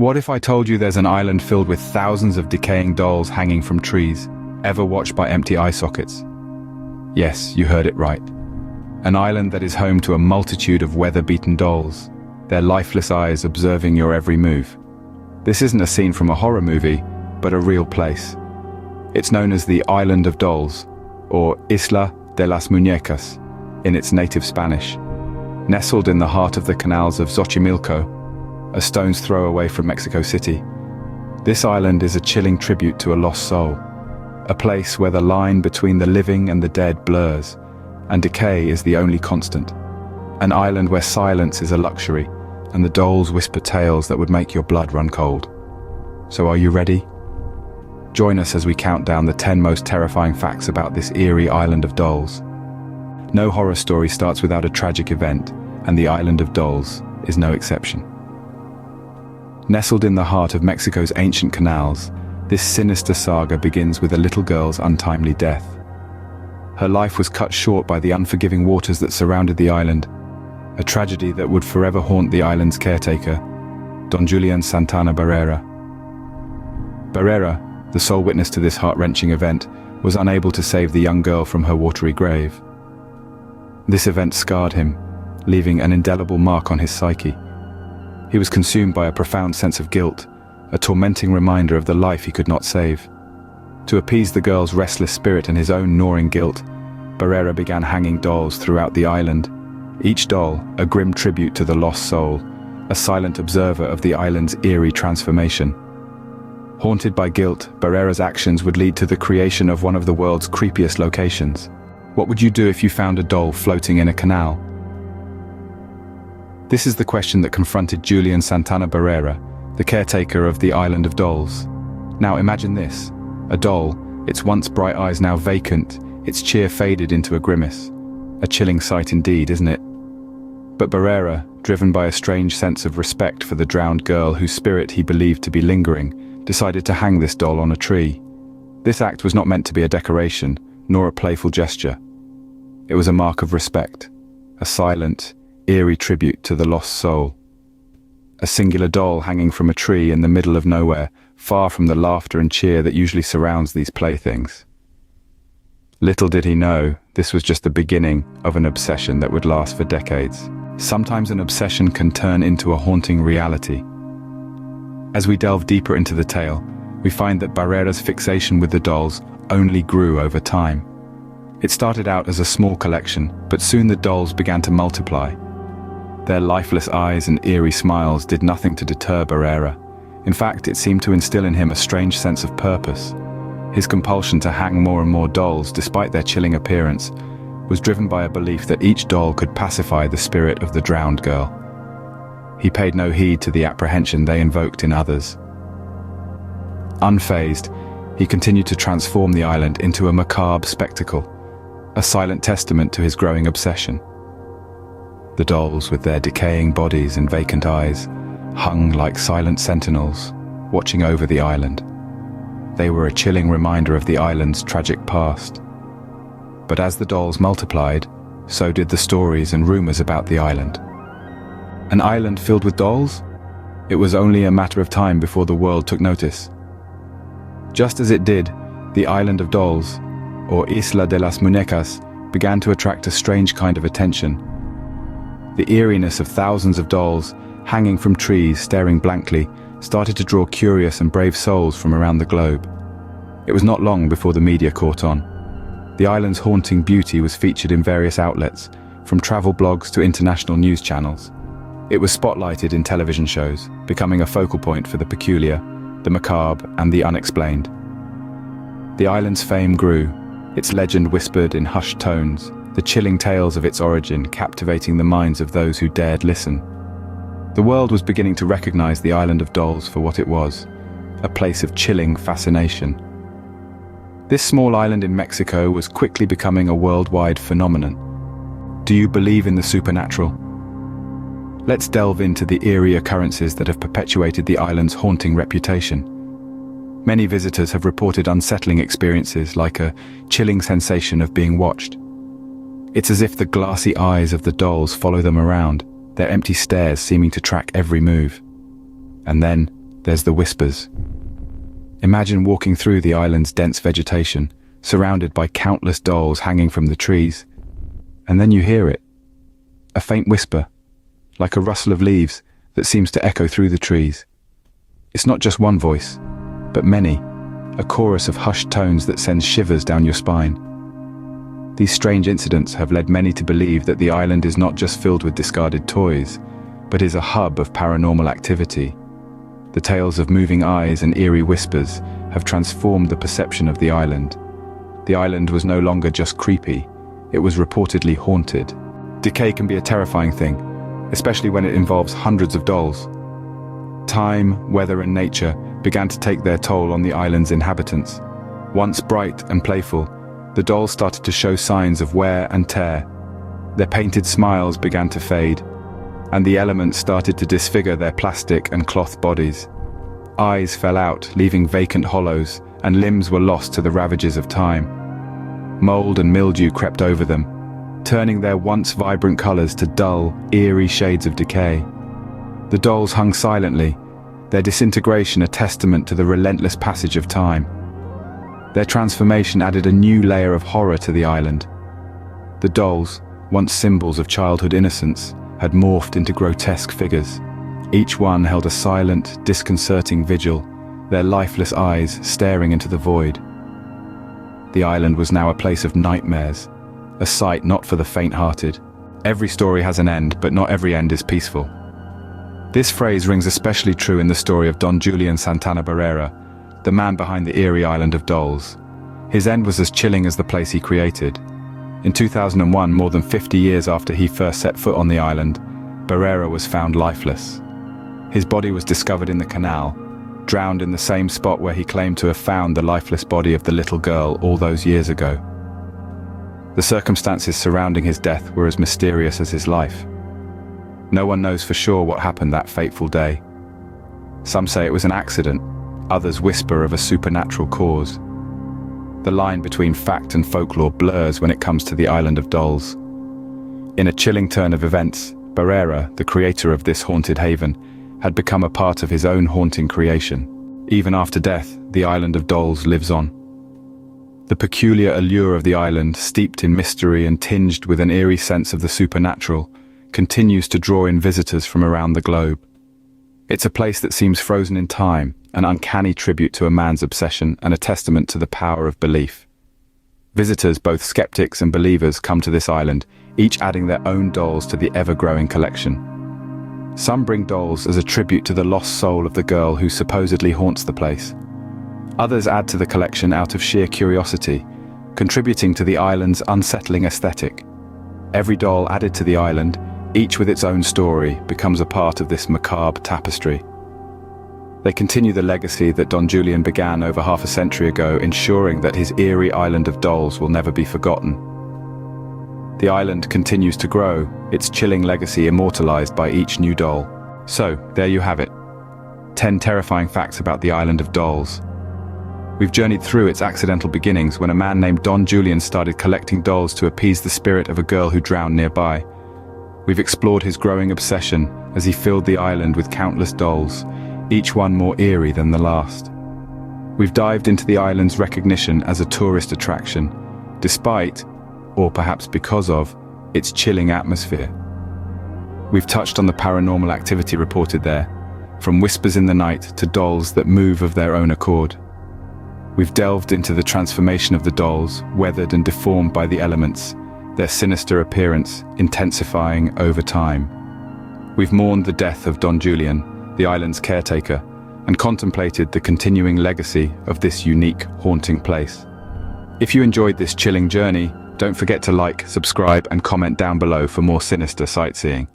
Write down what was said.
What if I told you there's an island filled with thousands of decaying dolls hanging from trees, ever watched by empty eye sockets? Yes, you heard it right. An island that is home to a multitude of weather-beaten dolls, their lifeless eyes observing your every move. This isn't a scene from a horror movie, but a real place. It's known as the Island of Dolls, or Isla de las Muñecas, in its native Spanish. Nestled in the heart of the canals of Xochimilco, a stone's throw away from Mexico City, this island is a chilling tribute to a lost soul, a place where the line between the living and the dead blurs, and decay is the only constant. An island where silence is a luxury, and the dolls whisper tales that would make your blood run cold. So are you ready? Join us as we count down the 10 most terrifying facts about this eerie island of dolls. No horror story starts without a tragic event, and the Island of Dolls is no exception. Nestled in the heart of Mexico's ancient canals, this sinister saga begins with a little girl's untimely death. Her life was cut short by the unforgiving waters that surrounded the island, a tragedy that would forever haunt the island's caretaker, Don Julian Santana Barrera. Barrera, the sole witness to this heart-wrenching event, was unable to save the young girl from her watery grave. This event scarred him, leaving an indelible mark on his psyche. He was consumed by a profound sense of guilt, a tormenting reminder of the life he could not save. To appease the girl's restless spirit and his own gnawing guilt, Barrera began hanging dolls throughout the island, each doll a grim tribute to the lost soul, a silent observer of the island's eerie transformation. Haunted by guilt, Barrera's actions would lead to the creation of one of the world's creepiest locations. What would you do if you found a doll floating in a canal? This is the question that confronted Julian Santana Barrera, the caretaker of the Island of Dolls. Now imagine this, a doll, its once bright eyes now vacant, its cheer faded into a grimace. A chilling sight indeed, isn't it? But Barrera, driven by a strange sense of respect for the drowned girl whose spirit he believed to be lingering, decided to hang this doll on a tree. This act was not meant to be a decoration, nor a playful gesture. It was a mark of respect, a silent, eerie tribute to the lost soul. A singular doll hanging from a tree in the middle of nowhere, far from the laughter and cheer that usually surrounds these playthings. Little did he know, this was just the beginning of an obsession that would last for decades. Sometimes an obsession can turn into a haunting reality. As we delve deeper into the tale, we find that Barrera's fixation with the dolls only grew over time. It started out as a small collection, but soon the dolls began to multiply. Their lifeless eyes and eerie smiles did nothing to deter Barrera. In fact, it seemed to instill in him a strange sense of purpose. His compulsion to hang more and more dolls, despite their chilling appearance, was driven by a belief that each doll could pacify the spirit of the drowned girl. He paid no heed to the apprehension they invoked in others. Unfazed, he continued to transform the island into a macabre spectacle, a silent testament to his growing obsession. The dolls, with their decaying bodies and vacant eyes, hung like silent sentinels, watching over the island. They were a chilling reminder of the island's tragic past. But as the dolls multiplied, so did the stories and rumors about the island. An island filled with dolls? It was only a matter of time before the world took notice. Just as it did, the Island of Dolls, or Isla de las Muñecas, began to attract a strange kind of attention. The eeriness of thousands of dolls, hanging from trees, staring blankly, started to draw curious and brave souls from around the globe. It was not long before the media caught on. The island's haunting beauty was featured in various outlets, from travel blogs to international news channels. It was spotlighted in television shows, becoming a focal point for the peculiar, the macabre, and the unexplained. The island's fame grew, its legend whispered in hushed tones, the chilling tales of its origin captivating the minds of those who dared listen. The world was beginning to recognize the Island of Dolls for what it was, a place of chilling fascination. This small island in Mexico was quickly becoming a worldwide phenomenon. Do you believe in the supernatural? Let's delve into the eerie occurrences that have perpetuated the island's haunting reputation. Many visitors have reported unsettling experiences like a chilling sensation of being watched. It's as if the glassy eyes of the dolls follow them around, their empty stares seeming to track every move. And then, there's the whispers. Imagine walking through the island's dense vegetation, surrounded by countless dolls hanging from the trees, and then you hear it. A faint whisper, like a rustle of leaves that seems to echo through the trees. It's not just one voice, but many, a chorus of hushed tones that sends shivers down your spine. These strange incidents have led many to believe that the island is not just filled with discarded toys, but is a hub of paranormal activity. The tales of moving eyes and eerie whispers have transformed the perception of the island. The island was no longer just creepy, it was reportedly haunted. Decay can be a terrifying thing, especially when it involves hundreds of dolls. Time, weather and nature began to take their toll on the island's inhabitants. Once bright and playful, the dolls started to show signs of wear and tear. Their painted smiles began to fade, and the elements started to disfigure their plastic and cloth bodies. Eyes fell out, leaving vacant hollows, and limbs were lost to the ravages of time. Mold and mildew crept over them, turning their once vibrant colors to dull, eerie shades of decay. The dolls hung silently, their disintegration a testament to the relentless passage of time. Their transformation added a new layer of horror to the island. The dolls, once symbols of childhood innocence, had morphed into grotesque figures. Each one held a silent, disconcerting vigil, their lifeless eyes staring into the void. The island was now a place of nightmares, a sight not for the faint-hearted. Every story has an end, but not every end is peaceful. This phrase rings especially true in the story of Don Julian Santana Barrera, the man behind the eerie island of dolls. His end was as chilling as the place he created. In 2001, more than 50 years after he first set foot on the island, Barrera was found lifeless. His body was discovered in the canal, drowned in the same spot where he claimed to have found the lifeless body of the little girl all those years ago. The circumstances surrounding his death were as mysterious as his life. No one knows for sure what happened that fateful day. Some say it was an accident, others whisper of a supernatural cause. The line between fact and folklore blurs when it comes to the island of dolls. In a chilling turn of events, Barrera, the creator of this haunted haven, had become a part of his own haunting creation. Even after death, the island of dolls lives on. The peculiar allure of the island, steeped in mystery and tinged with an eerie sense of the supernatural, continues to draw in visitors from around the globe. It's a place that seems frozen in time, an uncanny tribute to a man's obsession and a testament to the power of belief. Visitors, both skeptics and believers, come to this island, each adding their own dolls to the ever-growing collection. Some bring dolls as a tribute to the lost soul of the girl who supposedly haunts the place. Others add to the collection out of sheer curiosity, contributing to the island's unsettling aesthetic. Every doll added to the island, each with its own story, becomes a part of this macabre tapestry. They continue the legacy that Don Julian began over half a century ago, ensuring that his eerie island of dolls will never be forgotten. The island continues to grow, its chilling legacy immortalized by each new doll. So, there you have it. 10 terrifying facts about the island of dolls. We've journeyed through its accidental beginnings when a man named Don Julian started collecting dolls to appease the spirit of a girl who drowned nearby. We've explored his growing obsession as he filled the island with countless dolls, each one more eerie than the last. We've dived into the island's recognition as a tourist attraction, despite, or perhaps because of, its chilling atmosphere. We've touched on the paranormal activity reported there, from whispers in the night to dolls that move of their own accord. We've delved into the transformation of the dolls, weathered and deformed by the elements, their sinister appearance intensifying over time. We've mourned the death of Don Julian, the island's caretaker, and contemplated the continuing legacy of this unique, haunting place. If you enjoyed this chilling journey, don't forget to like, subscribe, and comment down below for more sinister sightseeing.